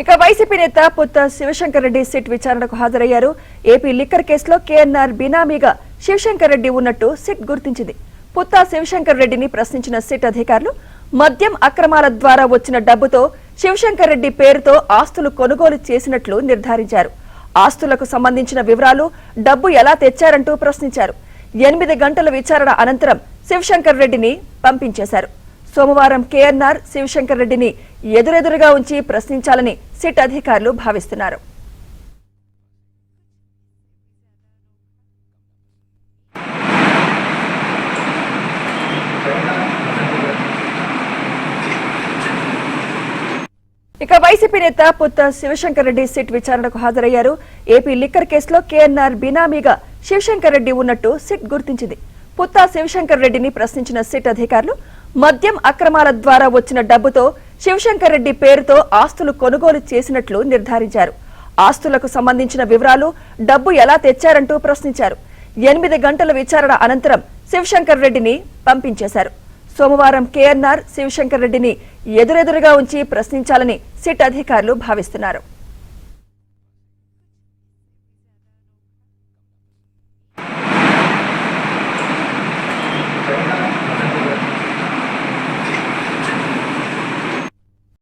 ఇక వైసీపీ నేత పుత్త శివశంకర్ రెడ్డి సిట్ విచారణకు హాజరయ్యారు. ఏపీ లిక్కర్ కేసులో కేఎన్ఆర్ బినామీగా శివశంకర్ రెడ్డి ఉన్నట్టు సిట్ గుర్తించింది. పుత్త శివశంకర్ రెడ్డిని ప్రశ్నించిన సిట్ అధికారులు మద్యం అక్రమాల ద్వారా వచ్చిన డబ్బుతో శివశంకర్ రెడ్డి పేరుతో ఆస్తులు కొనుగోలు చేసినట్లు నిర్ధారించారు. ఆస్తులకు సంబంధించిన వివరాలు, డబ్బు ఎలా తెచ్చారంటూ ప్రశ్నించారు. 8 గంటల విచారణ అనంతరం శివశంకర్ రెడ్డిని పంపించేశారు. సోమవారం కేఎన్ఆర్ శివశంకర్ రెడ్డిని ఎదురెదురుగా ఉంచి ప్రశ్నించాలని సిట్ అధికారులు భావిస్తున్నారు. ఇక వైసీపీ నేత పుత్త శివశంకర్ రెడ్డి సిట్ విచారణకు హాజరయ్యారు. ఏపీ లిక్కర్ కేసులో కేఎన్ఆర్ బినామీగా శివశంకర్ రెడ్డి ఉన్నట్టు సిట్ గుర్తించింది. పుత్త శివశంకర్ రెడ్డిని ప్రశ్నించిన సిట్ అధికారులు మద్యం అక్రమాల ద్వారా వచ్చిన డబ్బుతో శివశంకర్ రెడ్డి పేరుతో ఆస్తులు కొనుగోలు చేసినట్లు నిర్ధారించారు. ఆస్తులకు సంబంధించిన వివరాలు, డబ్బు ఎలా తెచ్చారంటూ ప్రశ్నించారు. 8 గంటల విచారణ అనంతరం శివశంకర్ రెడ్డిని పంపించేశారు. సోమవారం కేఎన్ఆర్ శివశంకర్ రెడ్డిని ఎదురెదురుగా ఉంచి ప్రశ్నించాలని సిట్ అధికారులు భావిస్తున్నారు.